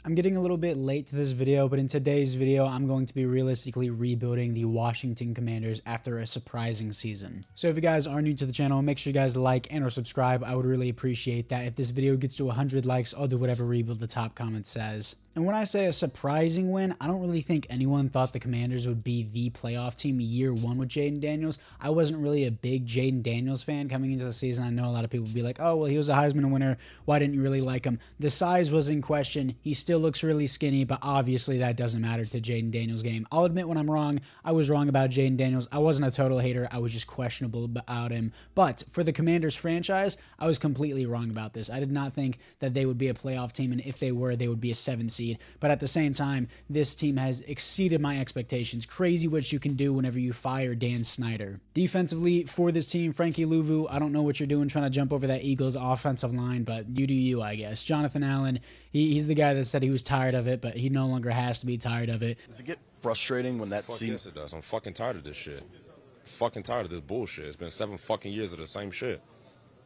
I'm getting a little bit late to this video, but in today's video, I'm going to be realistically rebuilding the Washington Commanders after a surprising season. So if you guys are new to the channel, make sure you guys like and or subscribe. I would really appreciate that. If this video gets to 100 likes, I'll do whatever rebuild the top comment says. And when I say a surprising win, I don't really think anyone thought the Commanders would be the playoff team year one with Jaden Daniels. I wasn't really a big Jaden Daniels fan coming into the season. I know a lot of people would be like, oh, well, he was a Heisman winner. Why didn't you really like him? The size was in question. He still looks really skinny, but obviously that doesn't matter to Jaden Daniels' game. I'll admit when I'm wrong. I was wrong about Jaden Daniels. I wasn't a total hater. I was just questionable about him. But for the Commanders franchise, I was completely wrong about this. I did not think that they would be a playoff team, and if they were, they would be a 7 seed. But at the same time, this team has exceeded my expectations. Crazy what you can do whenever you fire Dan Snyder. Defensively, for this team, Frankie Louvu, I don't know what you're doing trying to jump over that Eagles offensive line, but you do you, I guess. Jonathan Allen, he's the guy that said he was tired of it, but he no longer has to be tired of it. Does it get frustrating when that scene? Yes, it does. I'm fucking tired of this shit. Fucking tired of this bullshit. It's been 7 fucking years of the same shit.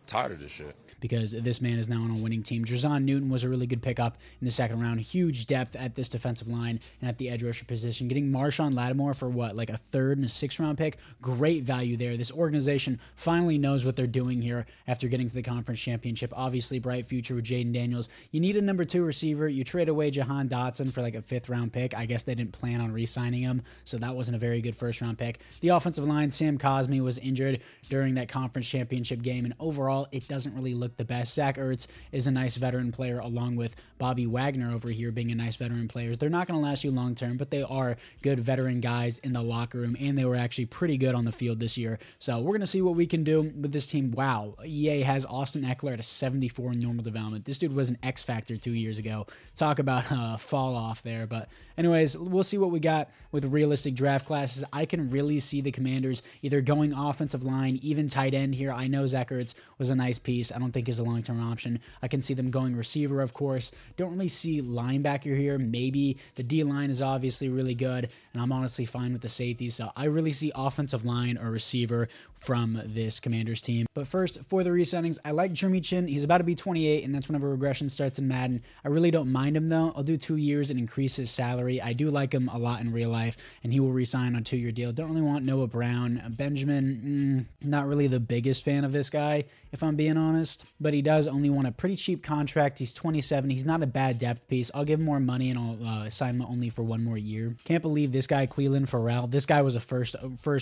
Tired of this shit. Because this man is now on a winning team. Drazon Newton was a really good pickup in the second round. Huge depth at this defensive line and at the edge rusher position. Getting Marshawn Lattimore for what, like a 3rd and a 6th round pick? Great value there. This organization finally knows what they're doing here after getting to the conference championship. Obviously, bright future with Jaden Daniels. You need a number 2 receiver. You trade away Jahan Dotson for like a 5th round pick. I guess they didn't plan on re-signing him, so that wasn't a very good 1st round pick. The offensive line, Sam Cosmi was injured during that conference championship game, and overall, it doesn't really look the best. Zach Ertz is a nice veteran player, along with Bobby Wagner over here being a nice veteran player. They're not going to last you long term, but they are good veteran guys in the locker room, and they were actually pretty good on the field this year. So we're going to see what we can do with this team. Wow, EA has Austin Eckler at a 74 in normal development. This dude was an X factor 2 years ago. Talk about fall off there. But anyways, we'll see what we got with realistic draft classes. I can really see the Commanders either going offensive line, even tight end here. I know Zach Ertz was a nice piece. I don't think he's a long-term option. I can see them going receiver, of course. Don't really see linebacker here. Maybe the D-line is obviously really good, and I'm honestly fine with the safeties. So I really see offensive line or receiver from this Commanders team. But first, for the re-signings, I like Jeremy Chin. He's about to be 28, and that's whenever regression starts in Madden. I really don't mind him, though. I'll do 2 years and increase his salary. I do like him a lot in real life, and he will re-sign on a 2-year deal. Don't really want Noah Brown. Benjamin, not really the biggest fan of this guy, if I'm being honest, but he does only want a pretty cheap contract. He's 27. He's not a bad depth piece. I'll give him more money, and I'll sign him only for 1 more year. Can't believe this guy, Cleveland Farrell. This guy was a first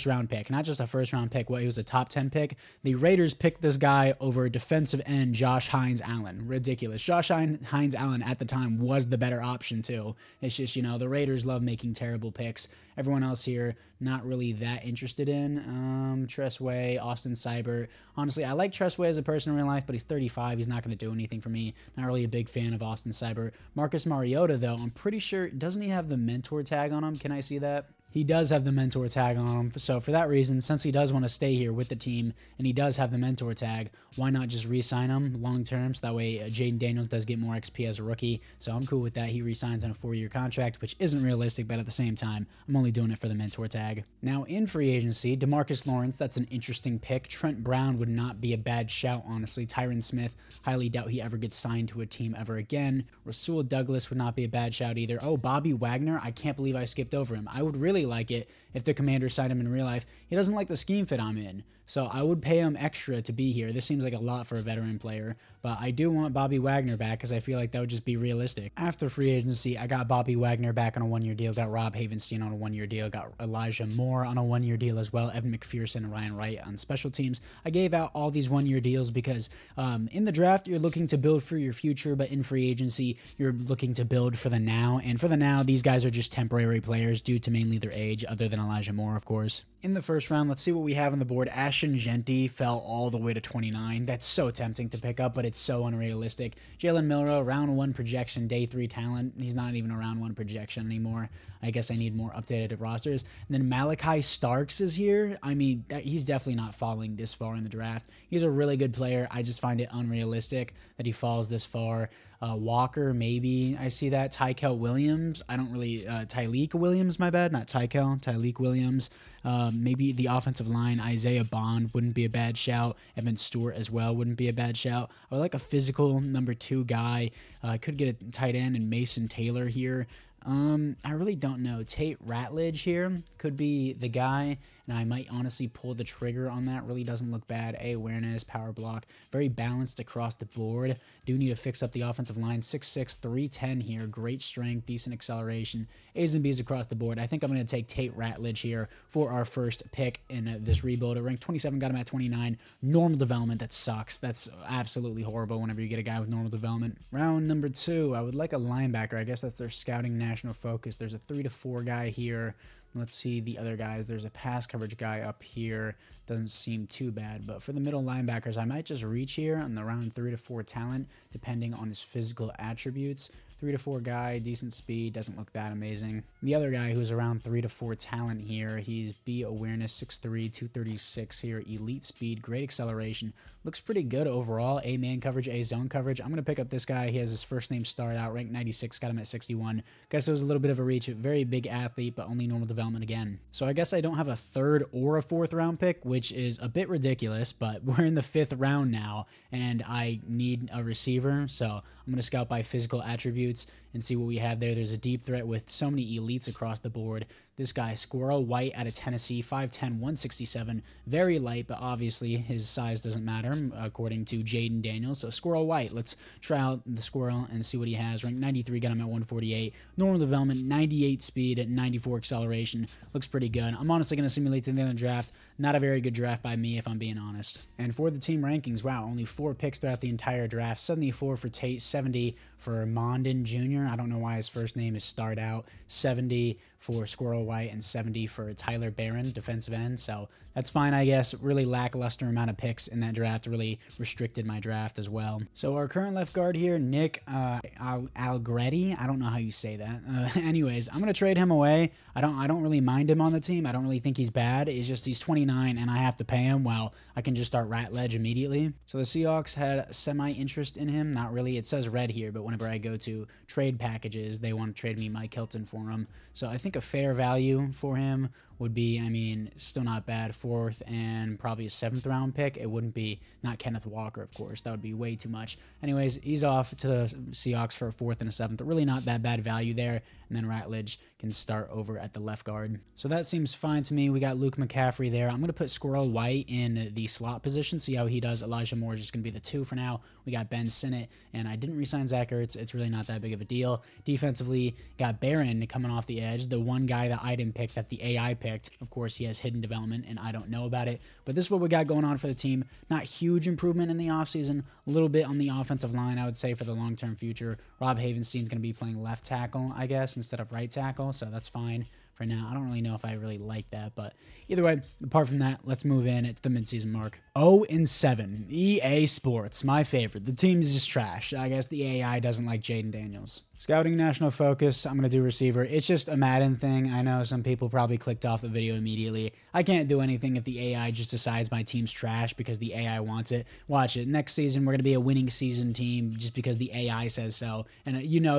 round pick, not just a 1st round pick. What, he was a top 10 pick. The Raiders picked this guy over defensive end Josh Hines Allen. Ridiculous. Josh Hines Allen at the time was the better option too. It's just, you know, the Raiders love making terrible picks. Everyone else here not really that interested in. Tressway, Austin Seibert. Honestly, I like Tressway as a person in real life, but he's 35. He's not going to do anything for me. Not really a big fan of Austin Seibert. Marcus Mariota, though, I'm pretty sure, doesn't he have the mentor tag on him? Can I see that? He does have the mentor tag on him, so for that reason, since he does want to stay here with the team, and he does have the mentor tag, why not just re-sign him long-term, so that way Jaden Daniels does get more XP as a rookie, so I'm cool with that. He re-signs on a 4-year contract, which isn't realistic, but at the same time, I'm only doing it for the mentor tag. Now, in free agency, DeMarcus Lawrence, that's an interesting pick. Trent Brown would not be a bad shout, honestly. Tyron Smith, highly doubt he ever gets signed to a team ever again. Rasul Douglas would not be a bad shout either. Oh, Bobby Wagner, I can't believe I skipped over him. I would really like it if the Commanders signed him in real life. He doesn't like the scheme fit I'm in, so I would pay him extra to be here. This seems like a lot for a veteran player, but I do want Bobby Wagner back because I feel like that would just be realistic. After free agency, I got Bobby Wagner back on a 1-year deal, got Rob Havenstein on a 1-year deal, got Elijah Moore on a 1-year deal as well, Evan McPherson and Ryan Wright on special teams. I gave out all these 1-year deals because in the draft, you're looking to build for your future, but in free agency, you're looking to build for the now, and for the now, these guys are just temporary players due to mainly their age, other than Elijah Moore, of course. In the 1st round, let's see what we have on the board. Ashton Genty fell all the way to 29. That's so tempting to pick up, but it's so unrealistic. Jalen Milroe, round 1 projection, day 3 talent. He's not even a round 1 projection anymore. I guess I need more updated rosters. And then Malachi Starks is here. I mean, he's definitely not falling this far in the draft. He's a really good player. I just find it unrealistic that he falls this far. Walker, maybe I see that. Tykel Williams. I don't really, Tyleek Williams, my bad, not Tykel, Tyleek Williams. Maybe the offensive line, Isaiah Bond wouldn't be a bad shout. Evan Stewart as well wouldn't be a bad shout. I would like a physical number 2 guy. I could get a tight end and Mason Taylor here. I really don't know. Tate Ratledge here could be the guy, and I might honestly pull the trigger on that. Really doesn't look bad. Awareness, power block, very balanced across the board. Do need to fix up the offensive line. 6'6", 310 here. Great strength, decent acceleration. A's and B's across the board. I think I'm going to take Tate Ratledge here for our first pick in this rebuild. At rank 27, got him at 29. Normal development, that sucks. That's absolutely horrible whenever you get a guy with normal development. Round number 2, I would like a linebacker. I guess that's their scouting national focus. There's a 3 to 4 guy here. Let's see the other guys. There's a pass coverage guy up here. Doesn't seem too bad. But for the middle linebackers, I might just reach here on the round 3 to 4 talent, depending on his physical attributes. 3 to 4 guy, decent speed, doesn't look that amazing. The other guy who's around 3 to 4 talent here, he's B awareness, 6'3", 236 here, elite speed, great acceleration. Looks pretty good overall. A man coverage, A zone coverage. I'm going to pick up this guy. He has his first name starred out, ranked 96, got him at 61. Guess it was a little bit of a reach. Very big athlete, but only normal development again. So I guess I don't have a 3rd or a 4th round pick, which is a bit ridiculous, but we're in the 5th round now, and I need a receiver, so I'm going to scout by physical attributes and see what we have there. There's a deep threat with so many elites across the board. This guy, Squirrel White out of Tennessee, 5'10", 167. Very light, but obviously his size doesn't matter, according to Jaden Daniels. So Squirrel White, let's try out the Squirrel and see what he has. Ranked 93, got him at 148. Normal development, 98 speed, at 94 acceleration. Looks pretty good. I'm honestly going to simulate to the end of the draft. Not a very good draft by me, if I'm being honest. And for the team rankings, wow, only 4 picks throughout the entire draft. 74 for Tate, 70 for Mondin Jr. I don't know why his first name is starred out. 70 for Squirrel White and 70 for Tyler Barron, defensive end. So that's fine, I guess. Really lackluster amount of picks in that draft. Really restricted my draft as well. So our current left guard here, Nick Algretti. I don't know how you say that. Anyways, I'm going to trade him away. I don't really mind him on the team. I don't really think he's bad. It's just he's 29 and I have to pay him while I can just start Ratledge immediately. So the Seahawks had semi-interest in him. Not really. It says red here, but whenever I go to trade packages, they want to trade me Mike Hilton for him. So I think a fair value for him would be, I mean, still not bad, 4th and probably a 7th round pick. It wouldn't be, not Kenneth Walker, of course. That would be way too much. Anyways, he's off to the Seahawks for a 4th and a 7th. Really not that bad value there. And then Ratledge can start over at the left guard. So that seems fine to me. We got Luke McCaffrey there. I'm going to put Squirrel White in the slot position, see how he does. Elijah Moore is just going to be the 2 for now. We got Ben Sinnott, and I didn't re-sign Zach Ertz. It's really not that big of a deal. Defensively, got Barron coming off the edge, the one guy that I didn't pick that the AI picked. Of course, he has hidden development, and I don't know about it. But this is what we got going on for the team. Not huge improvement in the offseason. A little bit on the offensive line, I would say, for the long-term future. Rob Havenstein's going to be playing left tackle, I guess, instead of right tackle, so that's fine for now. I don't really know if I really like that, but either way, apart from that, let's move in. It's the midseason mark. 0-7. EA Sports, my favorite. The team is just trash. I guess the AI doesn't like Jaden Daniels. Scouting national focus, I'm going to do receiver. It's just a Madden thing. I know some people probably clicked off the video immediately. I can't do anything if the AI just decides my team's trash because the AI wants it. Watch it. Next season, we're going to be a winning season team just because the AI says so. And you know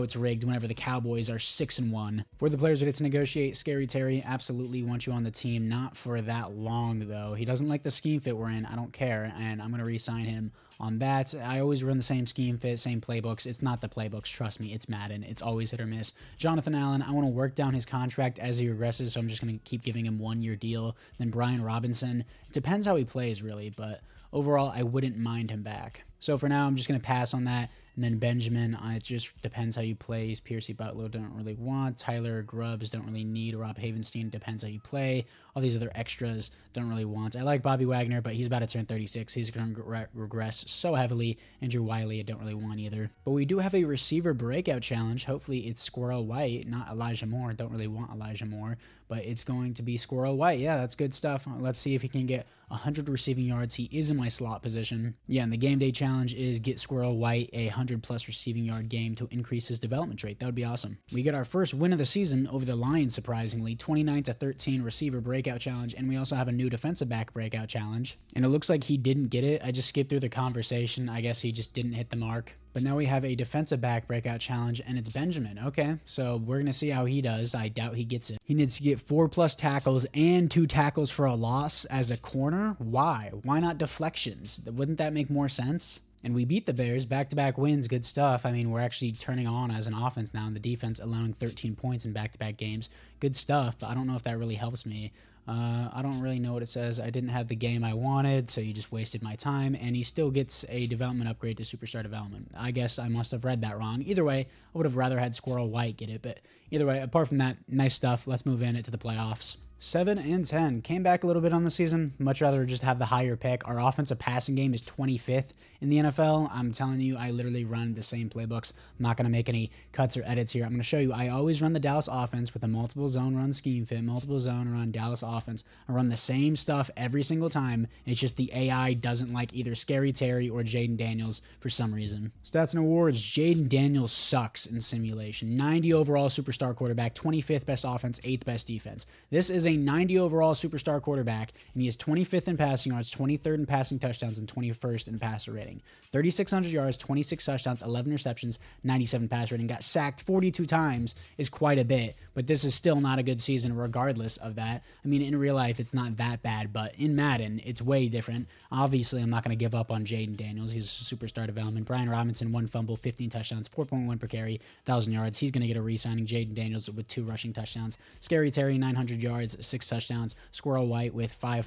it's rigged whenever the Cowboys are 6-1. For the players that get to negotiate, Scary Terry absolutely wants you on the team. Not for that long, though. He doesn't like the scheme fit we're in. I don't care, and I'm going to re-sign him on that. I always run the same scheme fit, same playbooks. It's not the playbooks, trust me. It's Madden. It's always hit or miss. Jonathan Allen, I want to work down his contract as he regresses, so I'm just going to keep giving him 1-year deal. Then Brian Robinson. It depends how he plays, really, but overall, I wouldn't mind him back. So for now, I'm just going to pass on that. And then Benjamin, it just depends how you play. Piercy Butler don't really want. Tyler Grubbs don't really need. Rob Havenstein depends how you play. All these other extras don't really want. I like Bobby Wagner, but he's about to turn 36. He's going to regress so heavily. Andrew Wiley, I don't really want either. But we do have a receiver breakout challenge. Hopefully it's Squirrel White, not Elijah Moore. Don't really want Elijah Moore, but it's going to be Squirrel White. Yeah, that's good stuff. Let's see if he can get 100 receiving yards. He is in my slot position. Yeah, and the game day challenge is get Squirrel White 100 100 plus receiving yard game to increase his development rate. That would be awesome. We get our first win of the season over the Lions, surprisingly, 29-13 receiver breakout challenge, and we also have a new defensive back breakout challenge. And it looks like he didn't get it. I just skipped through the conversation. I guess he just didn't hit the mark. But now we have a defensive back breakout challenge, and it's Benjamin. Okay, so we're going to see how he does. I doubt he gets it. He needs to get 4+ tackles and 2 tackles for a loss as a corner. Why? Why not deflections? Wouldn't that make more sense? And we beat the Bears, back-to-back wins, good stuff. I mean, we're actually turning on as an offense now, and the defense allowing 13 points in back-to-back games. Good stuff, but I don't know if that really helps me. I don't really know what it says. I didn't have the game I wanted, so you just wasted my time, and he still gets a development upgrade to superstar development. I guess I must have read that wrong. Either way, I would have rather had Squirrel White get it, but either way, apart from that, nice stuff. Let's move into the playoffs. 7-10. Came back a little bit on the season. Much rather just have the higher pick. Our offensive passing game is 25th in the NFL. I'm telling you, I literally run the same playbooks. I'm not going to make any cuts or edits here. I'm going to show you. I always run the Dallas offense with a multiple zone run scheme fit, multiple zone run Dallas offense. I run the same stuff every single time. It's just the AI doesn't like either Scary Terry or Jaden Daniels for some reason. Stats and awards. Jaden Daniels sucks in simulation. 90 overall superstar quarterback, 25th best offense, 8th best defense. This is a 90 overall superstar quarterback, and he is 25th in passing yards, 23rd in passing touchdowns, and 21st in passer rating. 3,600 yards, 26 touchdowns, 11 receptions, 97 pass rating. Got sacked 42 times is quite a bit, but this is still not a good season regardless of that. I mean, in real life, it's not that bad, but in Madden, it's way different. Obviously, I'm not going to give up on Jaden Daniels. He's a superstar development. Brian Robinson, 1 fumble, 15 touchdowns, 4.1 per carry, 1,000 yards. He's going to get a re-signing. Jaden Daniels with 2 rushing touchdowns. Scary Terry, 900 yards, 6 touchdowns. Squirrel White with 5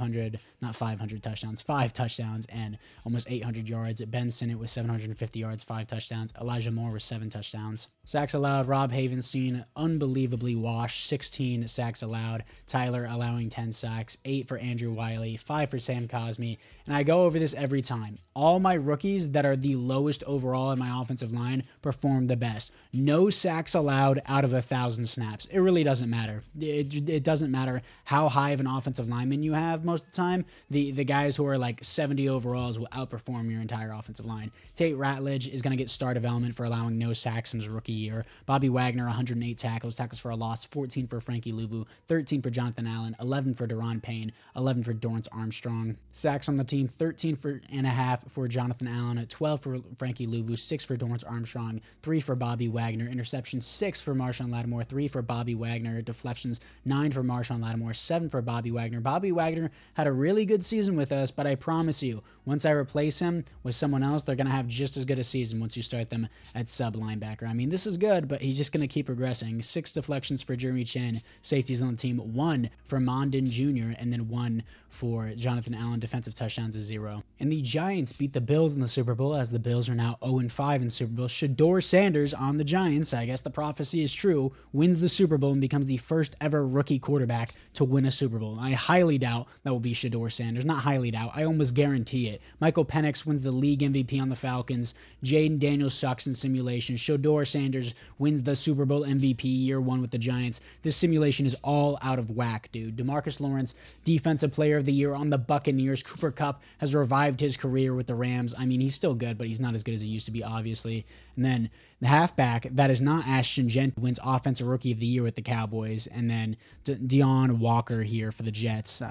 touchdowns and almost 800 yards. Ben Sinnott with 750 yards, 5 touchdowns. Elijah Moore with 7 touchdowns. Sacks allowed, Rob Havenstein unbelievably washed, 16 sacks allowed. Tyler allowing 10 sacks, 8 for Andrew Wiley, 5 for Sam Cosmi. And I go over this every time. All my rookies that are the lowest overall in my offensive line perform the best. No sacks allowed out of 1,000 snaps. It really doesn't matter. It doesn't matter how high of an offensive lineman you have most of the time. The guys who are like 70 overalls will outperform your entire offensive line. Tate Ratledge is going to get star development for allowing no sacks in his rookie year. Bobby Wagner, 108 tackles for a loss, 14 for Frankie Louvu, 13 for Jonathan Allen, 11 for Daron Payne, 11 for Dorrance Armstrong. Sacks on the team, 13.5 for Jonathan Allen, 12 for Frankie Louvu, 6 for Dorrance Armstrong, 3 for Bobby Wagner, interceptions 6 for Marshawn Lattimore, 3 for Bobby Wagner, deflections 9 for Marshawn Lattimore, 7 for Bobby Wagner. Bobby Wagner had a really good season with us, but I promise you, once I replace him with someone else, they're going to have just as good a season once you start them at sub linebacker. I mean, this is good, but he's just going to keep progressing. 6 deflections for Jeremy Chin, safeties on the team, 1 for Mondin Jr., and then 1 for Jonathan Allen. Defensive touchdowns is 0. And the Giants beat the Bills in the Super Bowl, as the Bills are now 0-5 in Super Bowl. Shedeur Sanders on the Giants, I guess the prophecy is true, wins the Super Bowl and becomes the first ever rookie quarterback to win a Super Bowl. I highly doubt that will be Shedeur Sanders. Not highly doubt. I almost guarantee it. Michael Penix wins the league MVP on the Falcons. Jaden Daniels sucks in simulation. Shedeur Sanders wins the Super Bowl MVP year 1 with the Giants. This simulation is all out of whack, dude. DeMarcus Lawrence, Defensive Player of the Year on the Buccaneers. Cooper Kupp has revived his career with the Rams. I mean, he's still good, but he's not as good as he used to be, obviously. And then the halfback that is not Ashton Gent wins Offensive Rookie of the Year with the Cowboys. And then Deon Walker here for the Jets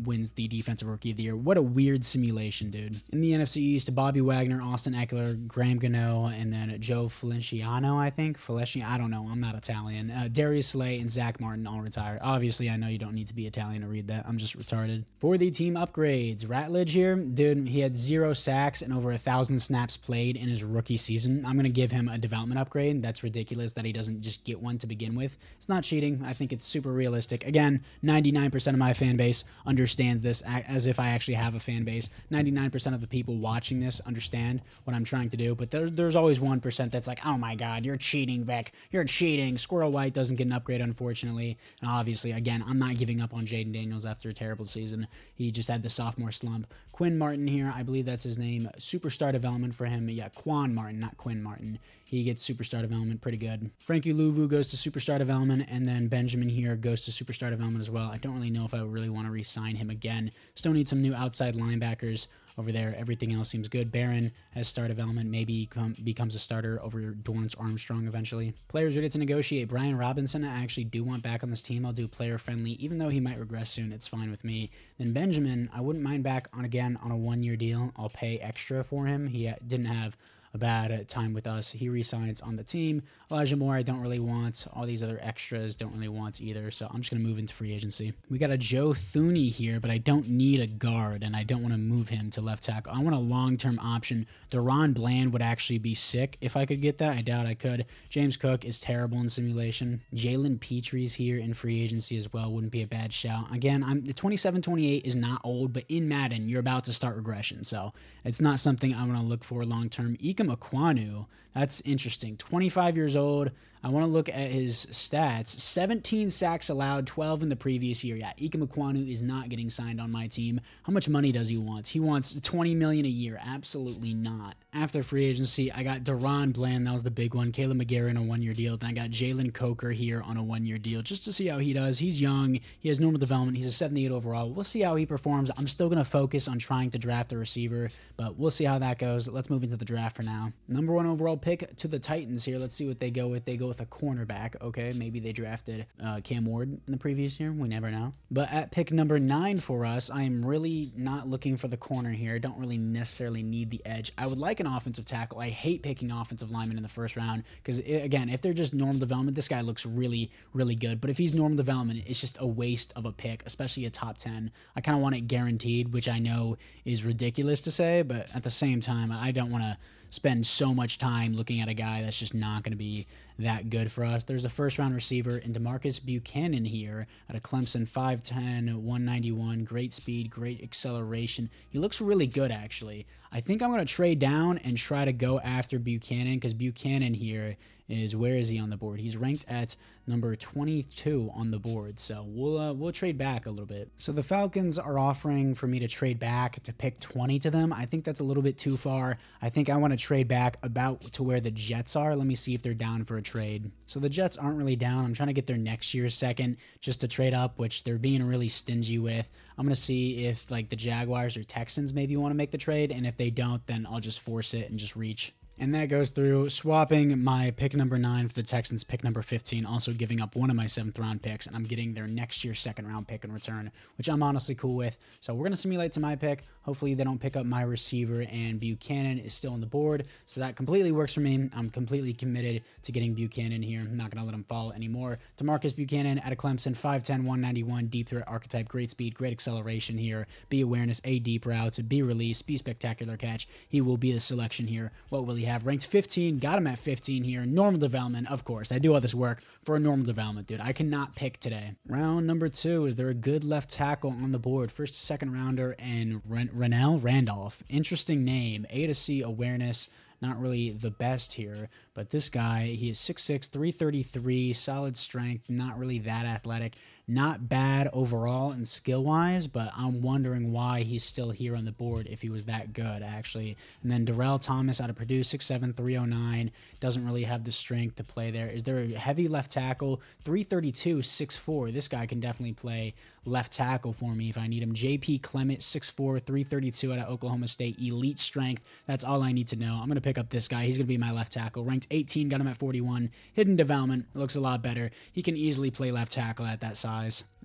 wins the Defensive Rookie of the Year. What a weird simulation, dude. In the NFC East, Bobby Wagner, Austin Eckler, Graham Gano, and then Joe Feliciano, I think. I don't know. I'm not Italian. Darius Slay and Zach Martin all retire. Obviously, I know you don't need to be Italian to read that. I'm just retarded. For the team upgrades, Ratledge here, dude, he had 0 sacks and over 1,000 snaps played in his rookie season. I'm going to give him a development upgrade. That's ridiculous that he doesn't just get one to begin with. It's not cheating. I think it's super realistic. Again, 99% of my fan base understands this as if I actually have a fan base. 99% of the people watching this understand what I'm trying to do, but there's always 1% that's like, oh my god, you're cheating, Vic. You're cheating. Squirrel White doesn't get an upgrade, unfortunately. And obviously, again, I'm not giving up on Jaden Daniels after a terrible season. He just had the sophomore slump. Quinn Martin here, I believe that's his name. Superstar development for him. Yeah, Quan Martin, not Quinn Martin. he gets superstar development, pretty good. Frankie Louvu goes to superstar development, and then Benjamin here goes to superstar development as well. I don't really know if I really want to re-sign him again. Still need some new outside linebackers over there. Everything else seems good. Barron has star development, maybe becomes a starter over Dorrance Armstrong eventually. Players ready to negotiate. Brian Robinson, I actually do want back on this team. I'll do player friendly, even though he might regress soon. It's fine with me. Then Benjamin, I wouldn't mind back on again on a 1-year deal. I'll pay extra for him. He didn't have a bad time with us. He resigns on the team. Elijah Moore, I don't really want. All these other extras don't really want either, so I'm just going to move into free agency. We got a Joe Thuney here, but I don't need a guard, and I don't want to move him to left tackle. I want a long-term option. Deron Bland would actually be sick if I could get that. I doubt I could. James Cook is terrible in simulation. Jalen Petrie's here in free agency as well. Wouldn't be a bad shout. Again, the 27-28 is not old, but in Madden, you're about to start regression, so it's not something I want to look for long-term. Ikem Ekwonu, that's interesting. 25 years old. I want to look at his stats. 17 sacks allowed, 12 in the previous year. Yeah, Ikem Ekwonu is not getting signed on my team. How much money does he want? He wants $20 million a year. Absolutely not. After free agency, I got Deron Bland. That was the big one. Caleb McGarry on a 1-year deal. Then I got Jalen Coker here on a 1-year deal just to see how he does. He's young. He has normal development. He's a 78 overall. We'll see how he performs. I'm still going to focus on trying to draft a receiver, but we'll see how that goes. Let's move into the draft for now. Number 1 overall pick to the Titans here. Let's see what they go with. They go with a cornerback. Okay, maybe they drafted Cam Ward in the previous year. We never know. But at pick number 9 for us, I am really not looking for the corner here. Don't really necessarily need the edge. I would like an offensive tackle. I hate picking offensive linemen in the first round because, again, if they're just normal development, this guy looks really, really good. But if he's normal development, it's just a waste of a pick, especially a top 10. I kind of want it guaranteed, which I know is ridiculous to say, but at the same time, I don't want to spend so much time looking at a guy that's just not going to be that good for us. There's a first-round receiver in DeMarcus Buchanan here at a Clemson, 5'10", 191, great speed, great acceleration. He looks really good, actually. I think I'm going to trade down and try to go after Buchanan because Buchanan here is, where is he on the board? He's ranked at number 22 on the board, so we'll trade back a little bit. So the Falcons are offering for me to trade back to pick 20 to them. I think that's a little bit too far. I think I want to trade back about to where the Jets are. Let me see if they're down for a trade. So the Jets aren't really down. I'm trying to get their next year's second just to trade up, which they're being really stingy with. I'm going to see if like the Jaguars or Texans maybe want to make the trade, and if they don't, then I'll just force it and just reach. And that goes through swapping my pick number 9 for the Texans pick number 15, also giving up one of my 7th round picks, and I'm getting their next year's 2nd round pick in return, which I'm honestly cool with. So we're going to simulate to my pick. Hopefully they don't pick up my receiver, and Buchanan is still on the board. So that completely works for me. I'm completely committed to getting Buchanan here. I'm not going to let him fall anymore. DeMarcus Buchanan at a Clemson, 5'10", 191, deep threat archetype, great speed, great acceleration here, B awareness, A deep routes, B release, B spectacular catch. He will be the selection here. What will he have? Ranked 15, got him at 15 here. Normal development, of course. I do all this work for a normal development, dude. I cannot pick today. Round number 2, is there a good left tackle on the board? First, 2nd rounder, and Renell Randolph. Interesting name. A to C awareness. Not really the best here, but this guy, he is 6'6", 333, solid strength, not really that athletic. Not bad overall and skill-wise, but I'm wondering why he's still here on the board if he was that good, actually. And then Darrell Thomas out of Purdue, 6'7", 309, doesn't really have the strength to play there. Is there a heavy left tackle? 332, 6'4". This guy can definitely play left tackle for me if I need him. J.P. Clement, 6'4", 332 out of Oklahoma State, elite strength. That's all I need to know. I'm going to pick up this guy. He's going to be my left tackle. Ranked 18, got him at 41. Hidden development, looks a lot better. He can easily play left tackle at that size.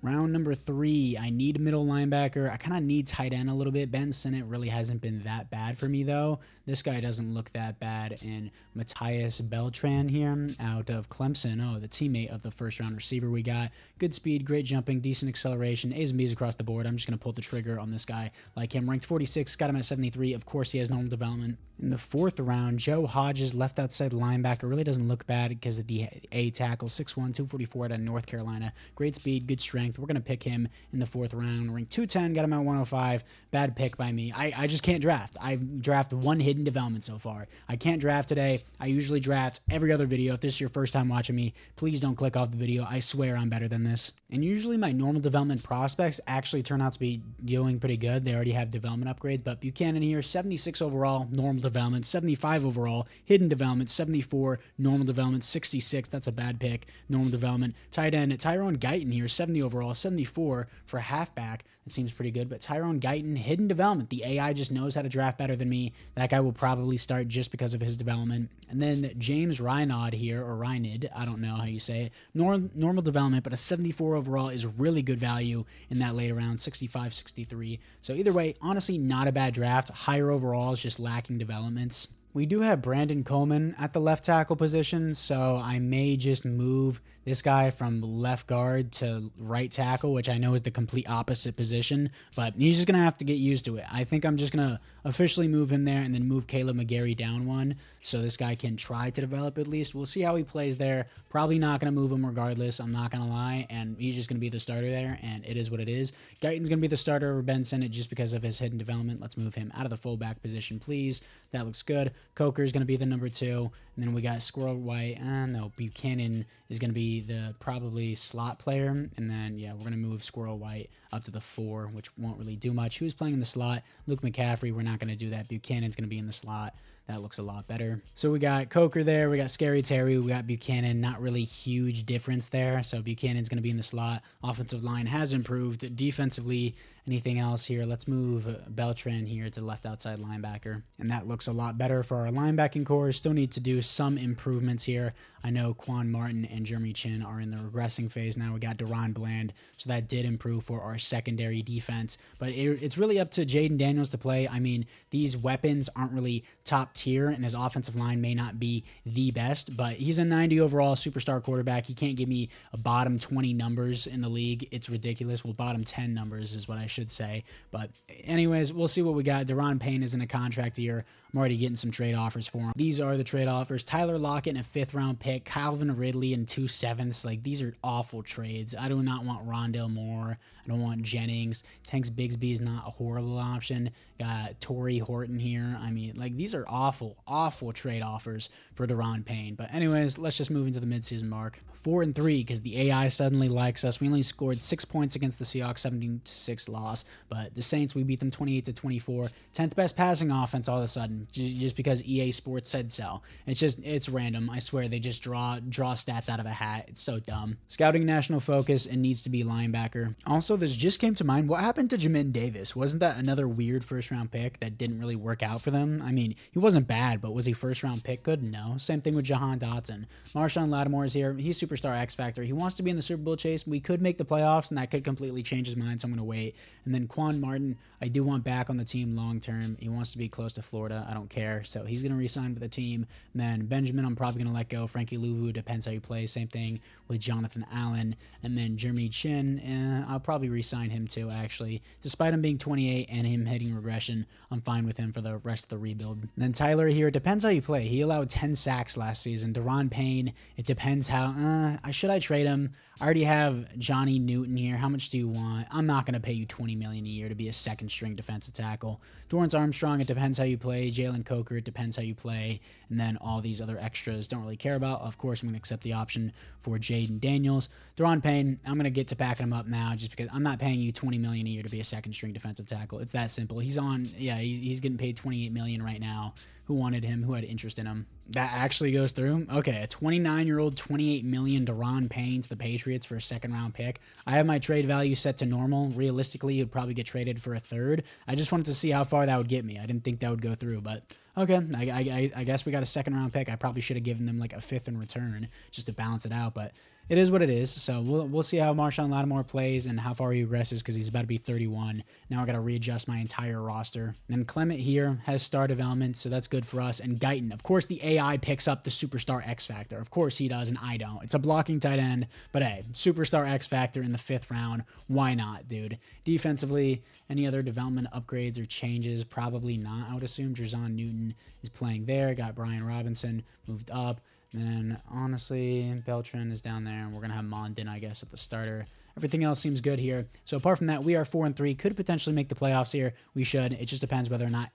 Round number 3, I need middle linebacker. I kind of need tight end a little bit. Ben Sinnott really hasn't been that bad for me, though. This guy doesn't look that bad. And Matthias Beltran here out of Clemson. Oh, the teammate of the first-round receiver we got. Good speed, great jumping, decent acceleration. A's and B's across the board. I'm just going to pull the trigger on this guy like him. Ranked 46, got him at 73. Of course, he has normal development. In the 4th round, Joe Hodges, left outside linebacker. Really doesn't look bad because of the A tackle. 6'1", 244 out of North Carolina. Great speed, good strength. We're going to pick him in the 4th round. Ranked 210, got him at 105. Bad pick by me. I just can't draft. I draft one hidden development so far. I can't draft today. I usually draft every other video. If this is your first time watching me, please don't click off the video. I swear I'm better than this. And usually my normal development prospects actually turn out to be doing pretty good. They already have development upgrades, but Buchanan here, 76 overall, normal development, 75 overall, hidden development, 74 74, normal development, 66. That's a bad pick. Normal development. Tight end, Tyrone Guyton here, 70 overall, 74 for halfback. That seems pretty good. But Tyrone Guyton, hidden development. The AI just knows how to draft better than me. That guy will probably start just because of his development. And then James Reinod here, or Reinid, I don't know how you say it. Normal development, but a 74 overall is really good value in that later round, 65, 63. So either way, honestly, not a bad draft. Higher overall is just lacking developments. We do have Brandon Coleman at the left tackle position, so I may just move this guy from left guard to right tackle, which I know is the complete opposite position, but he's just going to have to get used to it. I think I'm just going to officially move him there and then move Caleb McGarry down one so this guy can try to develop at least. We'll see how he plays there. Probably not going to move him regardless, I'm not going to lie, and he's just going to be the starter there, and it is what it is. Guyton's going to be the starter over Ben Sinnott just because of his hidden development. Let's move him out of the fullback position, please. That looks good. Coker is going to be the number 2, and then we got Squirrel White. No, Buchanan is going to be the probably slot player, and then yeah, we're going to move Squirrel White up to the 4, which won't really do much. Who's playing in the slot? Luke McCaffrey. We're not going to do that. Buchanan's going to be in the slot. That looks a lot better. So we got Coker there. We got Scary Terry. We got Buchanan. Not really huge difference there. So Buchanan's going to be in the slot. Offensive line has improved. Defensively, anything else here? Let's move Beltran here to left outside linebacker. And that looks a lot better for our linebacking core. Still need to do some improvements here. I know Quan Martin and Jeremy Chin are in the regressing phase now. We got Deron Bland. So that did improve for our secondary defense. But it's really up to Jaden Daniels to play. I mean, these weapons aren't really top tier, and his offensive line may not be the best, but he's a 90 overall superstar quarterback. He can't give me a bottom 20 numbers in the league. It's ridiculous. Well, bottom 10 numbers is what I should say. But anyways, we'll see what we got. Deron Payne is in a contract year. I'm already getting some trade offers for him. These are the trade offers. Tyler Lockett in a 5th round pick. Calvin Ridley in 2 7ths. Like, these are awful trades. I do not want Rondale Moore. I don't want Jennings. Tanks Bigsby is not a horrible option. Got Torrey Horton here. I mean, like, these are awful, awful trade offers for Deron Payne. But anyways, let's just move into the midseason mark. 4-3 because the AI suddenly likes us. We only scored 6 points against the Seahawks, 17-6 loss. But the Saints, we beat them 28-24. 10th best passing offense all of a sudden, just because EA Sports said so. It's random. I swear they just draw stats out of a hat. It's so dumb. Scouting national focus and needs to be linebacker. Also, this just came to mind. What happened to Jamin Davis? Wasn't that another weird first-round pick that didn't really work out for them? I mean, he wasn't bad, but was he first-round pick good? No. Same thing with Jahan Dotson. Marshawn Lattimore is here. He's superstar X Factor. He wants to be in the Super Bowl chase. We could make the playoffs, and that could completely change his mind, so I'm going to wait. And then Quan Martin, I do want back on the team long-term. He wants to be close to Florida. I don't care, so he's going to re-sign with the team. And then Benjamin, I'm probably going to let go. Frankie Louvu, depends how he plays. Same thing with Jonathan Allen. And then Jeremy Chin, I'll probably re-sign him too, actually. Despite him being 28 and him hitting regression, I'm fine with him for the rest of the rebuild. And then Tyler here, it depends how you play. He allowed 10 sacks last season. Deron Payne, it depends how, should I trade him? I already have Johnny Newton here. How much do you want? I'm not going to pay you $20 million a year to be a second-string defensive tackle. Dorrance Armstrong, it depends how you play. Jalen Coker, it depends how you play. And then all these other extras don't really care about. Of course, I'm going to accept the option for Jaden Daniels. Deron Payne, I'm going to get to backing him up now just because I'm not paying you $20 million a year to be a second-string defensive tackle. It's that simple. He's getting paid $28 million right now. Who wanted him? Who had interest in him? That actually goes through. Okay, a 29-year-old, $28 million Deron Payne to the Patriots for a second-round pick. I have my trade value set to normal. Realistically, he'd probably get traded for a 3rd. I just wanted to see how far that would get me. I didn't think that would go through, but okay. I guess we got a second-round pick. I probably should have given them like a 5th in return just to balance it out, but it is what it is. So we'll see how Marshawn Lattimore plays and how far he regresses because he's about to be 31. Now I got to readjust my entire roster. And then Clement here has star development, so that's good for us. And Guyton, of course, the AI picks up the superstar X Factor. Of course he does, and I don't. It's a blocking tight end, but hey, superstar X Factor in the 5th round. Why not, dude? Defensively, any other development upgrades or changes? Probably not. I would assume Drazon Newton is playing there. Got Brian Robinson moved up. Then, honestly, Beltran is down there, and we're going to have Mondin, I guess, at the starter. Everything else seems good here. So, apart from that, we are 4-3. Could potentially make the playoffs here. We should. It just depends whether or not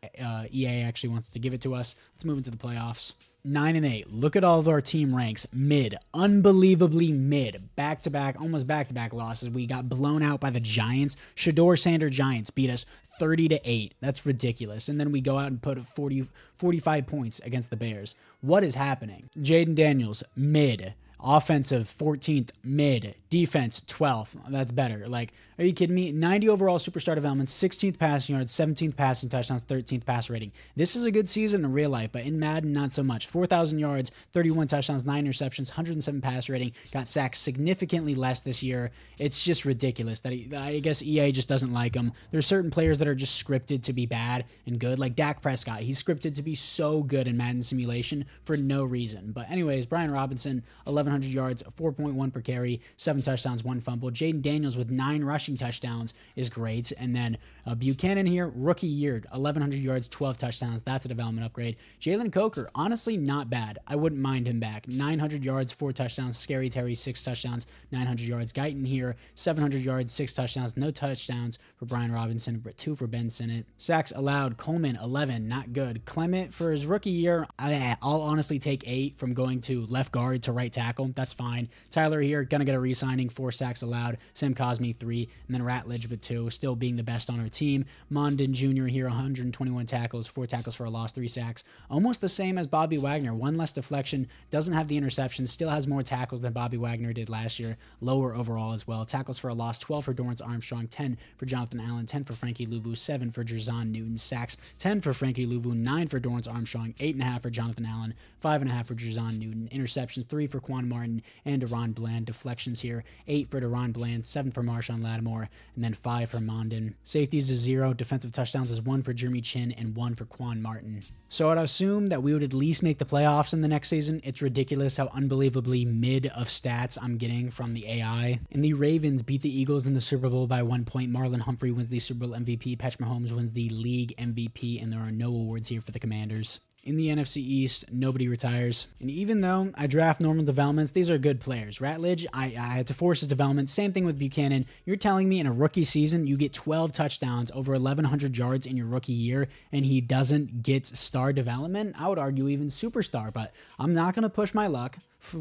EA actually wants to give it to us. Let's move into the playoffs. 9-8. Look at all of our team ranks. Mid. Unbelievably mid. Back-to-back, almost back-to-back losses. We got blown out by the Giants. Shador Sander Giants beat us 30-8. That's ridiculous. And then we go out and put 45 points against the Bears. What is happening? Jaden Daniels, mid. Offensive, 14th, mid. Defense, 12th. That's better. Like, are you kidding me? 90 overall superstar development, 16th passing yards, 17th passing touchdowns, 13th pass rating. This is a good season in real life, but in Madden, not so much. 4,000 yards, 31 touchdowns, 9 interceptions, 107 pass rating. Got sacked significantly less this year. It's just ridiculous that I guess EA just doesn't like him. There's certain players that are just scripted to be bad and good, like Dak Prescott. He's scripted to be so good in Madden Simulation for no reason. But anyways, Brian Robinson, 1,100 yards, 4.1 per carry, 7 touchdowns, 1 fumble. Jaden Daniels with 9 rushing touchdowns is great. And then Buchanan here, rookie year, 1,100 yards, 12 touchdowns. That's a development upgrade. Jalen Coker, honestly not bad. I wouldn't mind him back. 900 yards, 4 touchdowns. Scary Terry, 6 touchdowns, 900 yards. Guyton here, 700 yards, 6 touchdowns. No touchdowns for Brian Robinson, but 2 for Ben Sinnott. Sacks allowed, Coleman, 11, not good. Clement, for his rookie year, I'll honestly take 8 from going to left guard to right tackle. That's fine. Tyler here, gonna get a re-signing, 4 sacks allowed. Sam Cosme, 3, and then Ratledge with 2, still being the best on our team. Mondon Jr. here, 121 tackles, 4 tackles for a loss, 3 sacks. Almost the same as Bobby Wagner, 1 less deflection, doesn't have the interception, still has more tackles than Bobby Wagner did last year, lower overall as well. Tackles for a loss, 12 for Dorrance Armstrong, 10 for Jonathan Allen, 10 for Frankie Louvu, 7 for Drizon Newton. Sacks, 10 for Frankie Louvu, 9 for Dorrance Armstrong, 8.5 for Jonathan Allen, 5.5 for Drizon Newton. Interceptions, 3 for Quan Martin and Deron Bland. Deflections here, 8 for Deron Bland, 7 for Marshawn Lattimore, and then 5 for Mondon. Safeties is 0. Defensive touchdowns is 1 for Jeremy Chin and 1 for Quan Martin. So I'd assume that we would at least make the playoffs in the next season. It's ridiculous how unbelievably mid of stats I'm getting from the AI. And the Ravens beat the Eagles in the Super Bowl by 1 point. Marlon Humphrey wins the Super Bowl MVP. Patrick Mahomes wins the league MVP, and there are no awards here for the Commanders. In the NFC East, nobody retires. And even though I draft normal developments, these are good players. Ratledge, I had to force his development. Same thing with Buchanan. You're telling me in a rookie season, you get 12 touchdowns, over 1,100 yards in your rookie year, and he doesn't get star development? I would argue even superstar, but I'm not going to push my luck.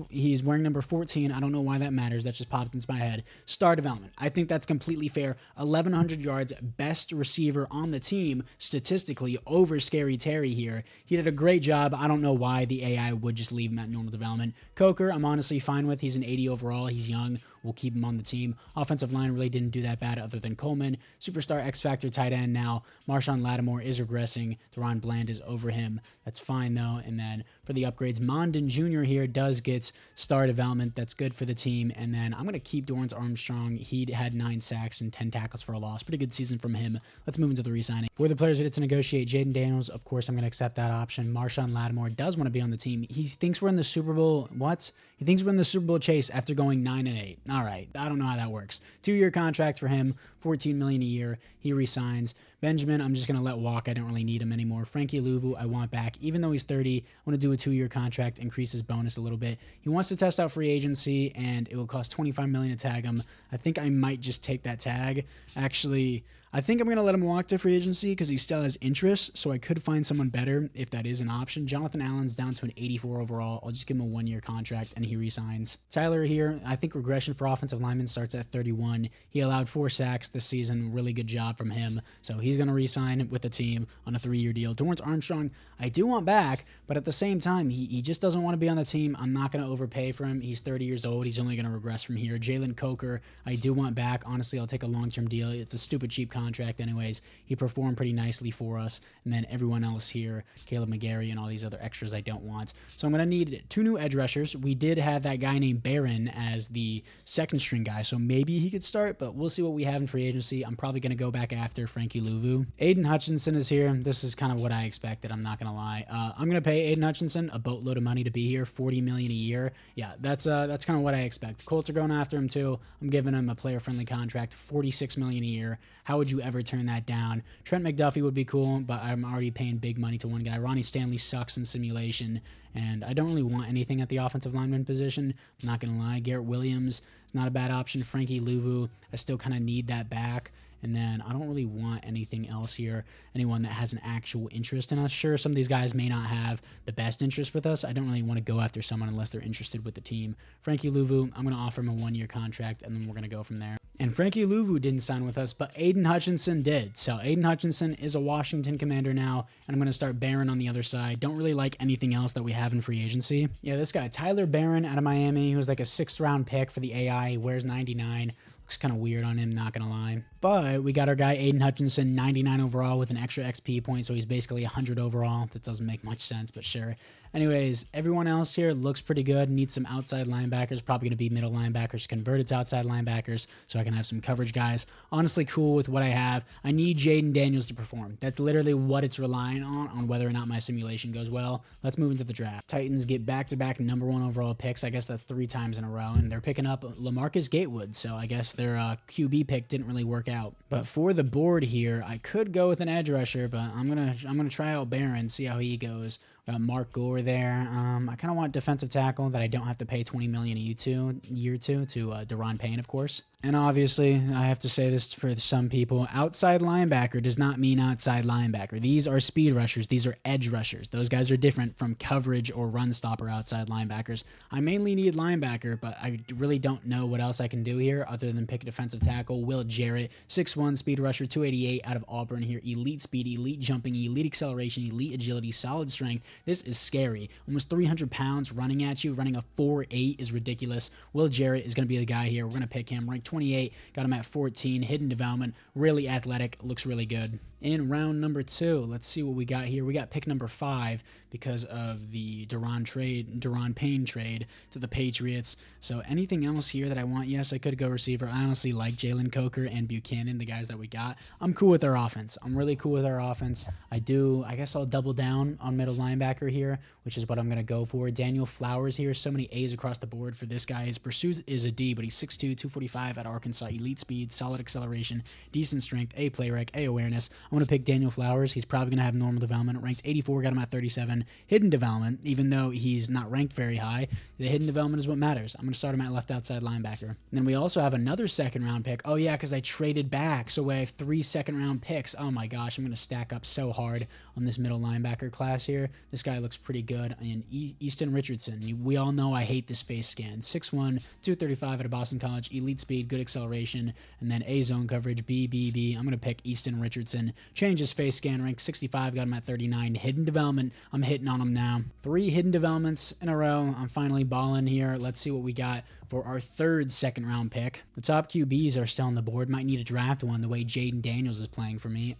He's wearing number 14. I don't know why that matters. That just popped into my head. Star development. I think that's completely fair. 1,100 yards, best receiver on the team statistically over Scary Terry here. He did a great job. I don't know why the AI would just leave him at normal development. Coker, I'm honestly fine with. He's an 80 overall. He's young. We'll keep him on the team. Offensive line really didn't do that bad other than Coleman. Superstar X Factor tight end now. Marshawn Lattimore is regressing. Deron Bland is over him. That's fine though. And then for the upgrades, Mondon Jr. here does get star development. That's good for the team. And then I'm going to keep Dorrance Armstrong. He had 9 sacks and 10 tackles for a loss. Pretty good season from him. Let's move into the re-signing. For the players who get to negotiate, Jaden Daniels, of course, I'm going to accept that option. Marshawn Lattimore does want to be on the team. He thinks we're in the Super Bowl. What? He thinks we're in the Super Bowl chase after going 9-8. All right. I don't know how that works. 2-year contract for him, $14 million a year. He resigns. Benjamin, I'm just going to let walk. I don't really need him anymore. Frankie Louvu, I want back. Even though he's 30, I want to do a 2-year contract, increase his bonus a little bit. He wants to test out free agency, and it will cost $25 million to tag him. I think I might just take that tag. Actually, I think I'm going to let him walk to free agency because he still has interest, so I could find someone better if that is an option. Jonathan Allen's down to an 84 overall. I'll just give him a 1-year contract, and he resigns. Tyler here, I think regression for offensive lineman starts at 31. He allowed 4 sacks this season. Really good job from him. So he's going to resign with the team on a 3-year deal. Dorrance Armstrong, I do want back, but at the same time, he just doesn't want to be on the team. I'm not going to overpay for him. He's 30 years old. He's only going to regress from here. Jalen Coker, I do want back. Honestly, I'll take a long-term deal. It's a stupid cheap contract anyways. He performed pretty nicely for us. And then everyone else here, Caleb McGarry and all these other extras I don't want. So I'm going to need 2 new edge rushers. We did have that guy named Barron as the second string guy, so maybe he could start, but we'll see what we have in free agency. I'm probably going to go back after Frankie Louvu. Aiden Hutchinson is here. This is kind of what I expected. I'm not going to lie. I'm going to pay Aiden Hutchinson a boatload of money to be here, $40 million a year. Yeah, that's kind of what I expect. The Colts are going after him too. I'm giving him a player-friendly contract, $46 million a year. How would you ever turn that down? Trent McDuffie would be cool, but I'm already paying big money to one guy. Ronnie Stanley sucks in simulation, and I don't really want anything at the offensive lineman position. I'm not going to lie. Garrett Williams is not a bad option. Frankie Louvu, I still kind of need that back. And then I don't really want anything else here, anyone that has an actual interest in us. Sure, some of these guys may not have the best interest with us. I don't really want to go after someone unless they're interested with the team. Frankie Louvu, I'm going to offer him a 1-year contract, and then we're going to go from there. And Frankie Louvu didn't sign with us, but Aiden Hutchinson did. So Aiden Hutchinson is a Washington Commander now, and I'm going to start Barron on the other side. Don't really like anything else that we have in free agency. Yeah, this guy, Tyler Barron out of Miami, who was like a 6th-round pick for the AI. He wears 99. Looks kind of weird on him, not going to lie. But we got our guy Aiden Hutchinson, 99 overall with an extra XP point, so he's basically 100 overall. That doesn't make much sense, but sure. Anyways, everyone else here looks pretty good. Needs some outside linebackers, probably going to be middle linebackers converted to outside linebackers so I can have some coverage guys. Honestly cool with what I have. I need Jaden Daniels to perform. That's literally what it's relying on whether or not my simulation goes well. Let's move into the draft. Titans get back-to-back #1 overall picks. I guess that's 3 times in a row, and they're picking up LaMarcus Gatewood, so I guess their QB pick didn't really work out. But for the board here, I could go with an edge rusher, but I'm gonna try out Barron, see how he goes. Mark Gore there. I kind of want defensive tackle that I don't have to pay $20 million a year to Deron Payne, of course. And obviously, I have to say this for some people, outside linebacker does not mean outside linebacker. These are speed rushers. These are edge rushers. Those guys are different from coverage or run stopper outside linebackers. I mainly need linebacker, but I really don't know what else I can do here other than pick a defensive tackle. Will Jarrett, 6'1", speed rusher, 288 out of Auburn here. Elite speed, elite jumping, elite acceleration, elite agility, solid strength. This is scary. Almost 300 pounds running at you. Running a 4.8 is ridiculous. Will Jarrett is going to be the guy here. We're going to pick him. Ranked 28. Got him at 14. Hidden development. Really athletic. Looks really good. In round number 2, let's see what we got here. We got pick number 5 because of the Deron Payne trade to the Patriots. So anything else here that I want? Yes, I could go receiver. I honestly like Jalen Coker and Buchanan, the guys that we got. I'm cool with our offense. I'm really cool with our offense. I guess I'll double down on middle linebacker here, which is what I'm going to go for. Daniel Flowers here. So many A's across the board for this guy. His pursuit is a D, but he's 6'2", 245 at Arkansas. Elite speed, solid acceleration, decent strength, A play rec, A awareness. I'm going to pick Daniel Flowers. He's probably going to have normal development. Ranked 84, got him at 37. Hidden development, even though he's not ranked very high, the hidden development is what matters. I'm going to start him at left outside linebacker. And then we also have another 2nd-round pick. Oh, yeah, because I traded back. So we have 3 2nd-round picks. Oh, my gosh. I'm going to stack up so hard on this middle linebacker class here. This guy looks pretty good. And Easton Richardson. We all know I hate this face scan. 6'1", 235 out of Boston College. Elite speed, good acceleration. And then A zone coverage, B. I'm going to pick Easton Richardson. Change his face scan, rank 65, got him at 39. Hidden development, I'm hitting on him now. 3 hidden developments in a row. I'm finally balling here. Let's see what we got for our 3rd 2nd-round pick. The top QBs are still on the board. Might need to draft one the way Jaden Daniels is playing for me.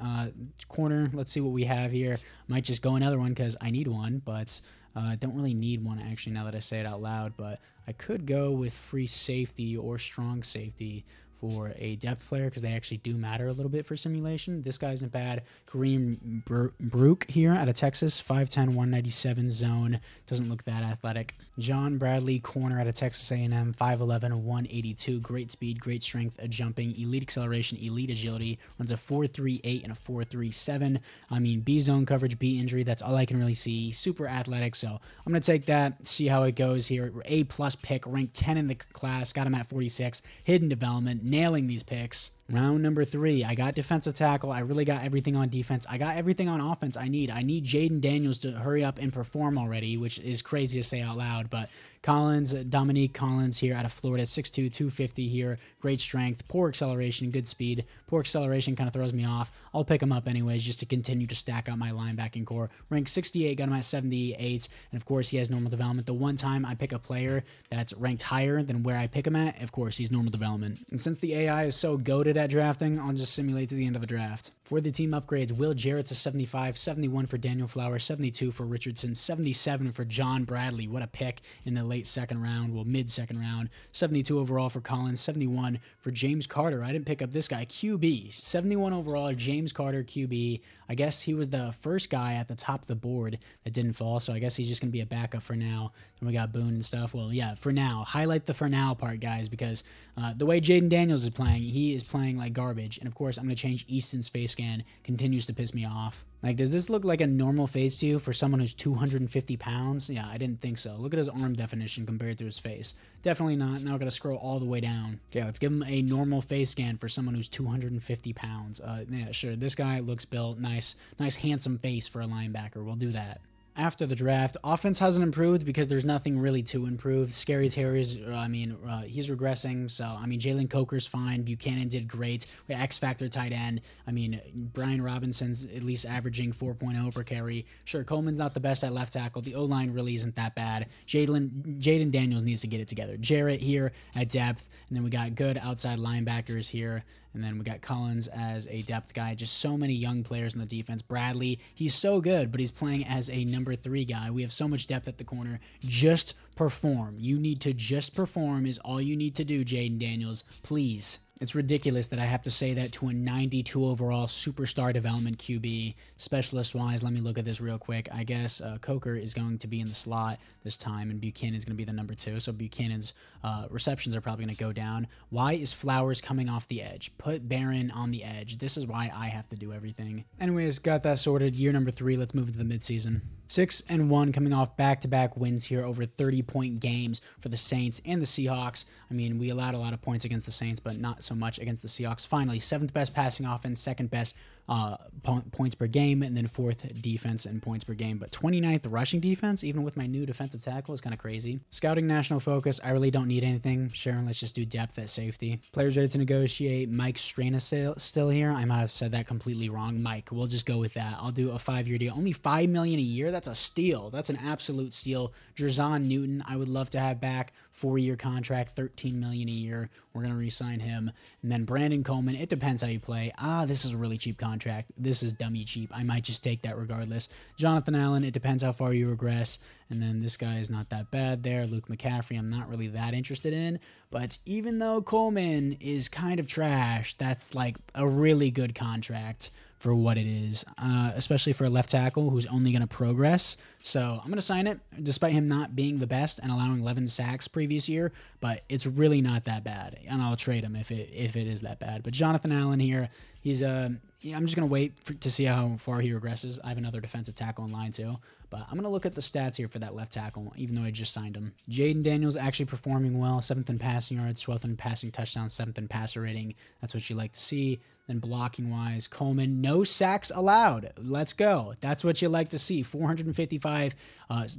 Corner, let's see what we have here. Might just go another one because I need one, but don't really need one actually now that I say it out loud. But I could go with free safety or strong safety for a depth player because they actually do matter a little bit for simulation. This guy isn't bad. Kareem Brook here out of Texas, 5'10", 197 zone. Doesn't look that athletic. John Bradley, corner out of Texas A&M, 5'11", 182. Great speed, great strength, a jumping, elite acceleration, elite agility. Runs a 4.38 and a 4.37. I mean, B zone coverage, B injury. That's all I can really see. Super athletic. So I'm going to take that, see how it goes here. A+ pick, ranked 10 in the class. Got him at 46. Hidden development. Nailing these picks. Round number 3, I got defensive tackle. I really got everything on defense. I got everything on offense I need. I need Jaden Daniels to hurry up and perform already, which is crazy to say out loud, but Dominique Collins here out of Florida, 6'2", 250 here. Great strength, poor acceleration, good speed. Poor acceleration kind of throws me off. I'll pick him up anyways just to continue to stack up my linebacking core. Ranked 68, got him at 78, and of course he has normal development. The one time I pick a player that's ranked higher than where I pick him at, of course he's normal development. And since the AI is so goated at drafting, I'll just simulate to the end of the draft. For the team upgrades, Will Jarrett's a 75, 71 for Daniel Flowers, 72 for Richardson, 77 for John Bradley. What a pick in the late 2nd round, well, mid-2nd round. 72 overall for Collins, 71 for James Carter. I didn't pick up this guy. QB, 71 overall, James Carter, QB. I guess he was the first guy at the top of the board that didn't fall, so I guess he's just going to be a backup for now. Then we got Boone and stuff. Well, yeah, for now. Highlight the for now part, guys, because the way Jaden Daniels is playing playing like garbage. And of course, I'm going to change Easton's face scan. Continues to piss me off. Like, does this look like a normal face to you for someone who's 250 pounds? Yeah, I didn't think so. Look at his arm definition compared to his face. Definitely not. Now I gotta scroll all the way down. Okay, let's give him a normal face scan for someone who's 250 pounds. Yeah, sure. This guy looks built. Nice, handsome face for a linebacker. We'll do that. After the draft, offense hasn't improved because there's nothing really to improve. Scary Terry's, he's regressing. So, Jalen Coker's fine. Buchanan did great. X Factor tight end. Brian Robinson's at least averaging 4.0 per carry. Sure, Coleman's not the best at left tackle. The O-line really isn't that bad. Jaden Daniels needs to get it together. Jarrett here at depth. And then we got good outside linebackers here. And then we got Collins as a depth guy. Just so many young players in the defense. Bradley, he's so good, but he's playing as a number 3 guy. We have so much depth at the corner. Just perform. You need to just perform is all you need to do, Jaden Daniels. Please. It's ridiculous that I have to say that to a 92 overall superstar development QB. Specialist-wise, let me look at this real quick. I guess Coker is going to be in the slot this time, and Buchanan's going to be the number 2. So Buchanan's receptions are probably going to go down. Why is Flowers coming off the edge? Put Barron on the edge. This is why I have to do everything. Anyways, got that sorted. Year number 3. Let's move into the midseason. 6-1 coming off back-to-back wins here over 30-point games for the Saints and the Seahawks. We allowed a lot of points against the Saints, but not so much against the Seahawks. Finally, 7th best passing offense, 2nd best points per game, and then 4th defense in points per game. But 29th rushing defense, even with my new defensive tackle, is kind of crazy. Scouting national focus, I really don't need anything. Sure, let's just do depth at safety. Players ready to negotiate. Mike Strana still here. I might have said that completely wrong. Mike, we'll just go with that. I'll do a 5-year deal. Only $5 million a year. That's a steal. That's an absolute steal. Jerzon Newton, I would love to have back. 4-year contract, $13 million a year. We're going to re-sign him. And then Brandon Coleman, it depends how you play. This is a really cheap contract. This is dummy cheap. I might just take that regardless. Jonathan Allen, it depends how far you regress. And then this guy is not that bad there. Luke McCaffrey, I'm not really that interested in. But even though Coleman is kind of trash, that's like a really good contract for what it is, especially for a left tackle who's only going to progress. So I'm going to sign it, despite him not being the best and allowing 11 sacks previous year, but it's really not that bad, and I'll trade him if it is that bad. But Jonathan Allen here, he's I'm just going to wait to see how far he regresses. I have another defensive tackle in line too, but I'm going to look at the stats here for that left tackle, even though I just signed him. Jaden Daniels actually performing well, 7th in passing yards, 12th in passing touchdowns, 7th in passer rating. That's what you like to see. Then blocking-wise, Coleman, no sacks allowed. Let's go. That's what you like to see. 455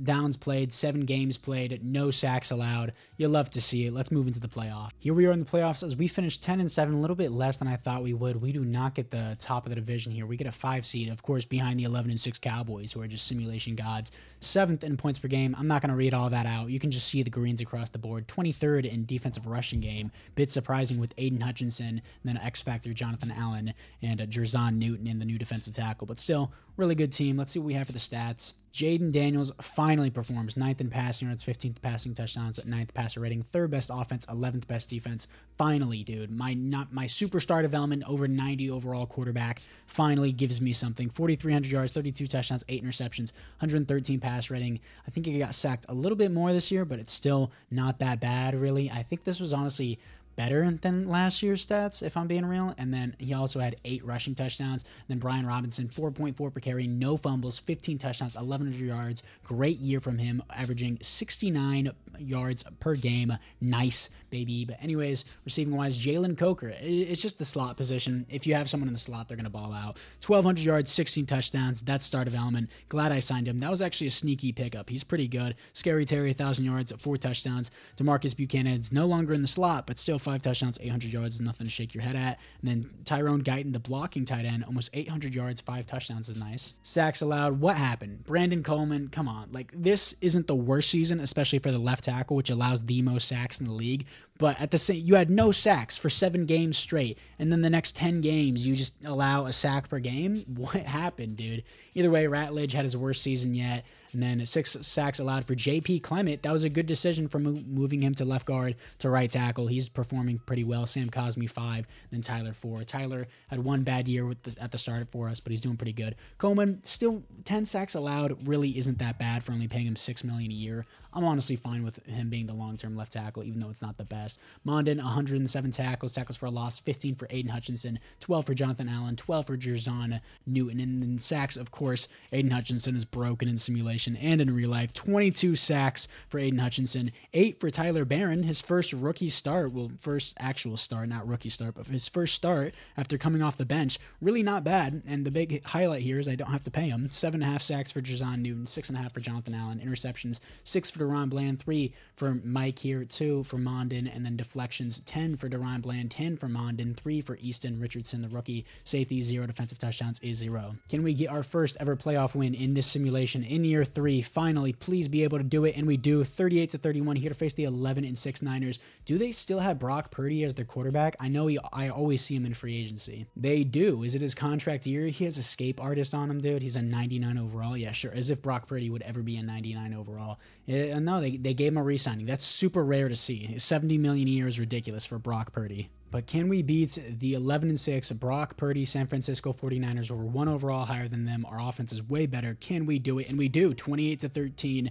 downs played, 7 games played, no sacks allowed. You love to see it. Let's move into the playoff. Here we are in the playoffs as we finished 10-7, a little bit less than I thought we would. We do not get the top of the division here. We get a 5 seed, of course, behind the 11-6 Cowboys, who are just simulation gods. 7th in points per game. I'm not going to read all that out. You can just see the greens across the board. 23rd in defensive rushing game. Bit surprising with Aiden Hutchinson, and then X Factor Jonathan Allen and Jerzon Newton in the new defensive tackle. But still, really good team. Let's see what we have for the stats. Jaden Daniels finally performs. 9th in passing yards, 15th passing touchdowns, 9th passer rating, 3rd best offense, 11th best defense. Finally, dude, my superstar development over 90 overall quarterback finally gives me something. 4,300 yards, 32 touchdowns, 8 interceptions, 113 pass rating. I think he got sacked a little bit more this year, but it's still not that bad, really. I think this was honestly better than last year's stats, if I'm being real. And then he also had 8 rushing touchdowns. Then Brian Robinson, 4.4 per carry, no fumbles, 15 touchdowns, 1,100 yards. Great year from him, averaging 69 yards per game. Nice, baby. But anyways, receiving-wise, Jalen Coker. It's just the slot position. If you have someone in the slot, they're going to ball out. 1,200 yards, 16 touchdowns. That's star development. Glad I signed him. That was actually a sneaky pickup. He's pretty good. Scary Terry, 1,000 yards, 4 touchdowns. DeMarcus Buchanan is no longer in the slot, but still 5 touchdowns, 800 yards is nothing to shake your head at. And then Tyrone Guyton, the blocking tight end, almost 800 yards, 5 touchdowns is nice. Sacks allowed. What happened? Brandon Coleman, come on. Like, this isn't the worst season, especially for the left tackle, which allows the most sacks in the league. But at the same, you had no sacks for 7 games straight, and then the next 10 games you just allow a sack per game. What happened, dude? Either way, Ratledge had his worst season yet. And And then 6 sacks allowed for JP Clement. That was a good decision for moving him to left guard to right tackle. He's performing pretty well. Sam Cosmi 5, then Tyler 4. Tyler had one bad year at the start for us, but he's doing pretty good. Coleman, still 10 sacks allowed, really isn't that bad for only paying him $6 million a year. I'm honestly fine with him being the long-term left tackle, even though it's not the best. Mondon, 107 tackles for a loss, 15 for Aiden Hutchinson, 12 for Jonathan Allen, 12 for Jerzon Newton. And then sacks, of course, Aiden Hutchinson is broken in simulation and in real life. 22 sacks for Aiden Hutchinson, 8 for Tyler Barron, his first rookie start, well, first actual start, not rookie start, but his first start after coming off the bench. Really not bad, and the big highlight here is I don't have to pay him. 7.5 sacks for Jerzon Newton, 6.5 for Jonathan Allen, interceptions, 6 for Deron Bland, 3 for Mike here, 2 for Mondon, and then deflections, 10 for Deron Bland, 10 for Mondon, 3 for Easton Richardson, the rookie. Safety, 0 defensive touchdowns is 0. Can we get our first ever playoff win in this simulation in year 3? Finally, please be able to do it, and we do. 38-31 here to face the 11-6 Niners. Do they still have Brock Purdy as their quarterback? I know I always see him in free agency. They do. Is it his contract year? He has Escape Artist on him, dude. He's a 99 overall. Yeah, sure. As if Brock Purdy would ever be a 99 overall. No, they gave him a re-signing. That's super rare to see. $70 million a year is ridiculous for Brock Purdy. But can we beat the 11-6 Brock Purdy San Francisco 49ers, who are 1 overall higher than them? Our offense is way better. Can we do it? And we do. 28-13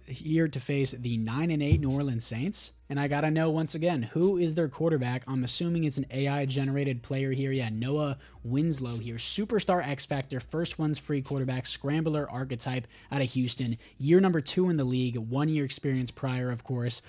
here to face the 9-8 New Orleans Saints. And I gotta know once again, who is their quarterback? I'm assuming it's an AI-generated player here. Yeah, Noah Winslow here. Superstar X-Factor, first one's free quarterback, scrambler archetype out of Houston. Year number 2 in the league, 1 year experience prior, of course.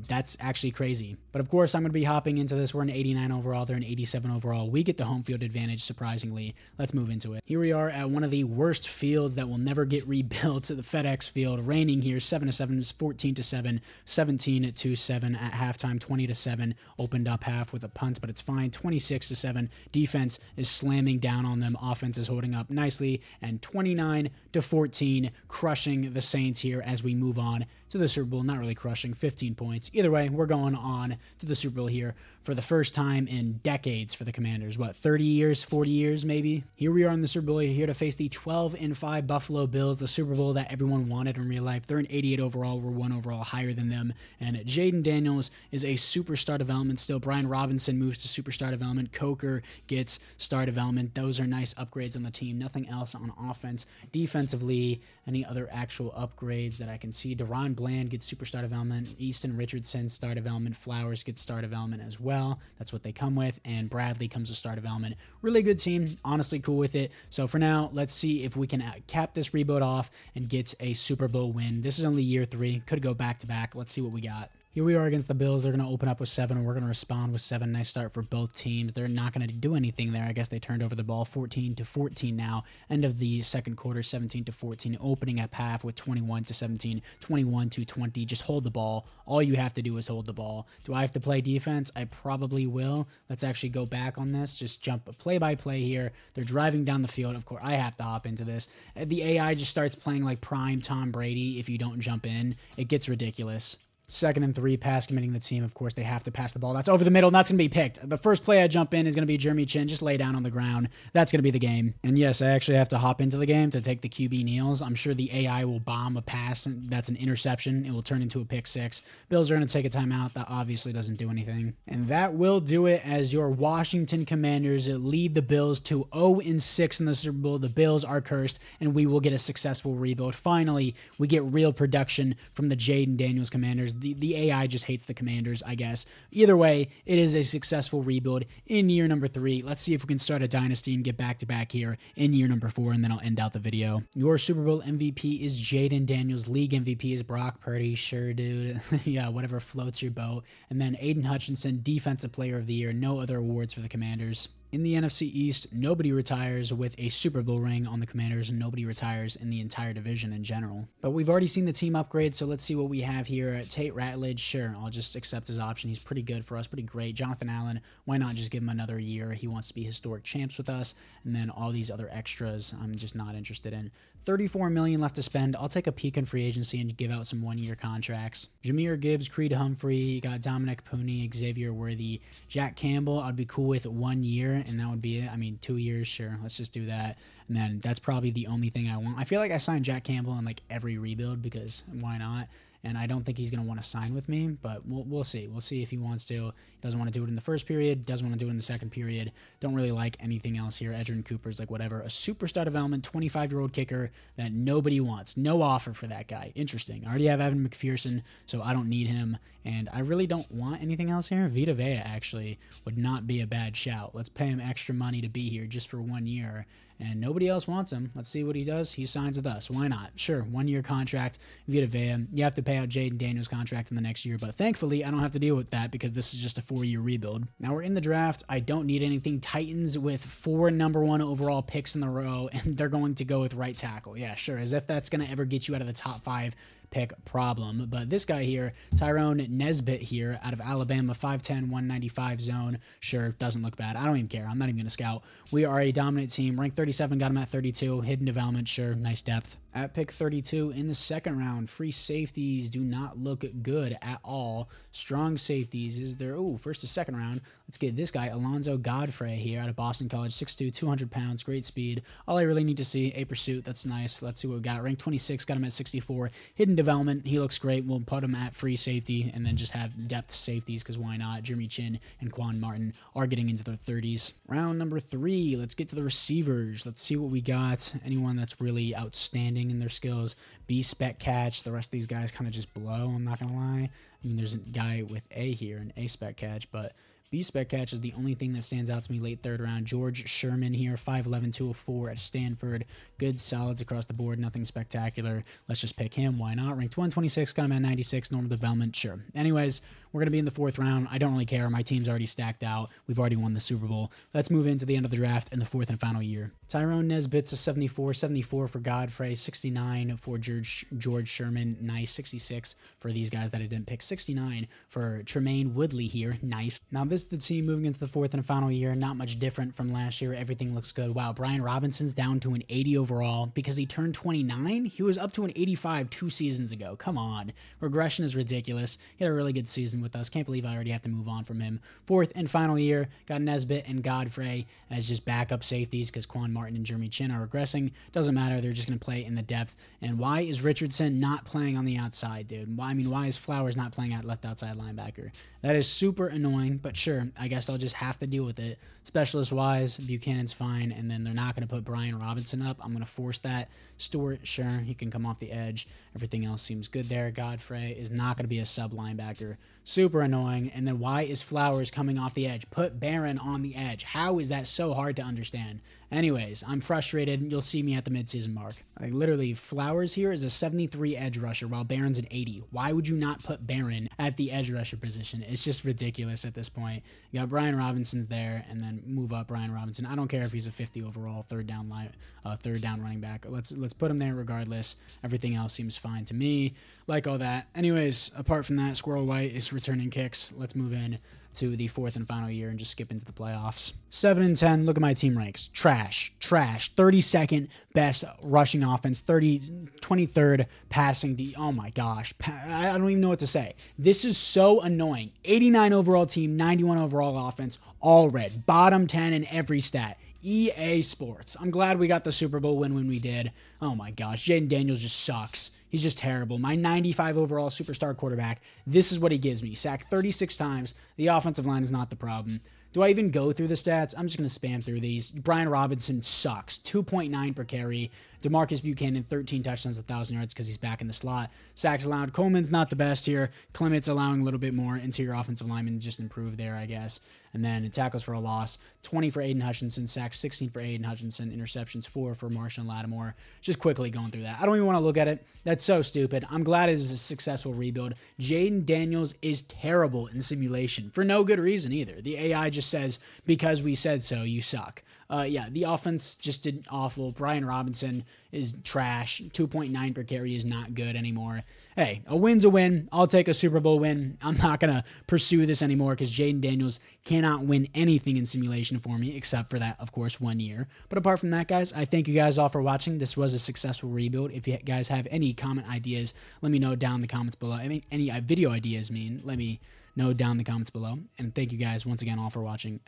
That's actually crazy. But of course, I'm going to be hopping into this. We're an 89 overall. They're an 87 overall. We get the home field advantage, surprisingly. Let's move into it. Here we are at one of the worst fields that will never get rebuilt, the FedEx Field. Raining here, 7-7, 14-7, 17-7 at halftime, 20-7. Opened up half with a punt, but it's fine. 26-7. Defense is slamming down on them. Offense is holding up nicely. And 29-14, crushing the Saints here as we move on to the Super Bowl. Not really crushing, 15 points. Either way, we're going on to the Super Bowl here for the first time in decades for the Commanders. What, 30 years, 40 years maybe? Here we are in the Super Bowl here to face the 12-5 Buffalo Bills, the Super Bowl that everyone wanted in real life. They're an 88 overall. We're 1 overall higher than them. And Jaden Daniels is a superstar development still. Brian Robinson moves to superstar development. Coker gets star development. Those are nice upgrades on the team. Nothing else on offense. Defensively, any other actual upgrades that I can see? Deron Bland gets superstar development. Easton Richardson, star development. Flowers gets star development as well. That's what they come with. And Bradley comes to star development. Really good team. Honestly cool with it. So for now, let's see if we can cap this rebuild off and get a Super Bowl win. This is only year 3. Could go back to back. Let's see what we got. Here we are against the Bills. They're going to open up with 7, and we're going to respond with 7. Nice start for both teams. They're not going to do anything there. I guess they turned over the ball 14-14 now. End of the second quarter, 17-14. Opening at half with 21-17, 21-20. Just hold the ball. All you have to do is hold the ball. Do I have to play defense? I probably will. Let's actually go back on this. Just jump play-by-play here. They're driving down the field. Of course, I have to hop into this. The AI just starts playing like prime Tom Brady if you don't jump in. It gets ridiculous. 2nd and 3, pass committing the team. Of course, they have to pass the ball. That's over the middle, and that's going to be picked. The first play I jump in is going to be Jeremy Chin. Just lay down on the ground. That's going to be the game. And yes, I actually have to hop into the game to take the QB kneels. I'm sure the AI will bomb a pass. That's an interception. It will turn into a pick 6. Bills are going to take a timeout. That obviously doesn't do anything. And that will do it as your Washington Commanders lead the Bills to 0-6 in the Super Bowl. The Bills are cursed, and we will get a successful rebuild. Finally, we get real production from the Jaden Daniels Commanders. The AI just hates the Commanders, I guess. Either way, it is a successful rebuild in year number 3. Let's see if we can start a dynasty and get back-to-back here in year number 4, and then I'll end out the video. Your Super Bowl MVP is Jaden Daniels. League MVP is Brock Purdy. Sure, dude. Yeah, whatever floats your boat. And then Aiden Hutchinson, Defensive Player of the Year. No other awards for the Commanders. In the NFC East, nobody retires with a Super Bowl ring on the Commanders, and nobody retires in the entire division in general. But we've already seen the team upgrade, so let's see what we have here. Tate Ratledge, sure, I'll just accept his option. He's pretty good for us, pretty great. Jonathan Allen, why not just give him another year? He wants to be historic champs with us, and then all these other extras I'm just not interested in. $34 million left to spend. I'll take a peek in free agency and give out some one-year contracts. Jahmyr Gibbs, Creed Humphrey, you got Dominic Pooney, Xavier Worthy, Jack Campbell. I'd be cool with 1 year. year, and that would be it. I mean, 2 years, sure. Let's just do that. And then that's probably the only thing I want. I feel like I signed Jack Campbell in like every rebuild because why not? And I don't think he's going to want to sign with me, but we'll see. We'll see if he wants to. He doesn't want to do it in the first period, doesn't want to do it in the second period. Don't really like anything else here. Edgerrin Cooper's like whatever. A superstar development, 25-year-old kicker that nobody wants. No offer for that guy. Interesting. I already have Evan McPherson, so I don't need him. And I really don't want anything else here. Vita Vea actually would not be a bad shout. Let's pay him extra money to be here just for 1 year. And nobody else wants him. Let's see what he does. He signs with us. Why not? Sure, 1 year contract, Vita Vea. You have to pay out Jaden Daniels' contract in the next year, but thankfully, I don't have to deal with that because this is just a 4-year rebuild. Now we're in the draft. I don't need anything. Titans with 4 number 1 overall picks in the row, and they're going to go with right tackle. Yeah, sure, as if that's going to ever get you out of the top 5 pick problem. But this guy here, Tyrone Nesbitt here out of Alabama, 5'10", 195 zone. Sure, doesn't look bad. I don't even care. I'm not even going to scout. We are a dominant team. Rank 37, got him at 32. Hidden development, sure, nice depth. At pick 32 in the second round, free safeties do not look good at all. Strong safeties is there. Oh, first to second round. Let's get this guy, Alonzo Godfrey here out of Boston College, 6'2", 200 pounds, great speed. All I really need to see, a pursuit, that's nice. Let's see what we got. Rank 26, got him at 64. Hidden development, he looks great. We'll put him at free safety and then just have depth safeties because why not? Jeremy Chin and Quan Martin are getting into their 30s. Round number 3, let's get to the receivers. Let's see what we got. Anyone that's really outstanding in their skills. B-spec catch. The rest of these guys kind of just blow, I'm not going to lie. I mean, there's a guy with A here, an A-spec catch, but B-spec catch is the only thing that stands out to me late third round. George Sherman here, 5'11", 204 at Stanford. Good solids across the board, nothing spectacular. Let's just pick him. Why not? Ranked 126, got him at 96, normal development, sure. Anyways, we're going to be in the 4th round. I don't really care. My team's already stacked out. We've already won the Super Bowl. Let's move into the end of the draft in the 4th and final year. Tyrone Nesbitt's a 74, 74 for Godfrey, 69 for George Sherman, nice, 66 for these guys that I didn't pick, 69 for Tremaine Woodley here, nice. Now this is the team moving into the 4th and final year, not much different from last year. Everything looks good. Wow, Brian Robinson's down to an 80 overall because he turned 29. He was up to an 85 2 seasons ago. Come on. Regression is ridiculous. He had a really good season with us. Can't believe I already have to move on from him. 4th and final year, got Nesbitt and Godfrey as just backup safeties because Quan Martin and Jeremy Chin are regressing. Doesn't matter. They're just going to play in the depth. And why is Richardson not playing on the outside, dude? Why is Flowers not playing at left outside linebacker? That is super annoying, but sure, I guess I'll just have to deal with it. Specialist-wise, Buchanan's fine, and then they're not going to put Brian Robinson up. I'm going to force that. Stewart, sure, he can come off the edge. Everything else seems good there. Godfrey is not going to be a sub linebacker. Super annoying. And then why is Flowers coming off the edge? Put Barron on the edge. How is that so hard to understand? Anyways, I'm frustrated. You'll see me at the midseason mark. Like literally, Flowers here is a 73 edge rusher while Barron's an 80. Why would you not put Barron at the edge rusher position? It's just ridiculous at this point. You got Brian Robinson's there, and then move up Brian Robinson. I don't care if he's a 50 overall third down running back. Let's put him there regardless. Everything else seems fine to me. Like all that. Anyways, apart from that, Squirrel White is returning kicks. Let's move in to the 4th and final year and just skip into the playoffs. 7 and 10. Look at my team ranks. Trash. 32nd best rushing offense. 23rd passing. Oh my gosh. I don't even know what to say. This is so annoying. 89 overall team, 91 overall offense, all red. Bottom 10 in every stat. EA Sports. I'm glad we got the Super Bowl win when we did. Oh my gosh. Jaden Daniels just sucks. He's just terrible. My 95 overall superstar quarterback, this is what he gives me. Sacked 36 times. The offensive line is not the problem. Do I even go through the stats? I'm just going to spam through these. Brian Robinson sucks. 2.9 per carry. DeMarcus Buchanan, 13 touchdowns, 1,000 yards because he's back in the slot. Sacks allowed. Coleman's not the best here. Clement's allowing a little bit more. Interior offensive lineman just improved there, I guess. And then in tackles for a loss, 20 for Aiden Hutchinson, sacks 16 for Aiden Hutchinson, interceptions 4 for Marshawn Lattimore. Just quickly going through that. I don't even want to look at it. That's so stupid. I'm glad it is a successful rebuild. Jaden Daniels is terrible in simulation for no good reason either. The AI just says, because we said so, you suck. Yeah, the offense just did awful. Brian Robinson is trash. 2.9 per carry is not good anymore. Hey, a win's a win. I'll take a Super Bowl win. I'm not going to pursue this anymore because Jaden Daniels cannot win anything in simulation for me except for that, of course, 1 year. But apart from that, guys, I thank you guys all for watching. This was a successful rebuild. If you guys have any comment ideas, let me know down in the comments below. I mean, any video ideas, let me know down in the comments below. And thank you guys once again all for watching.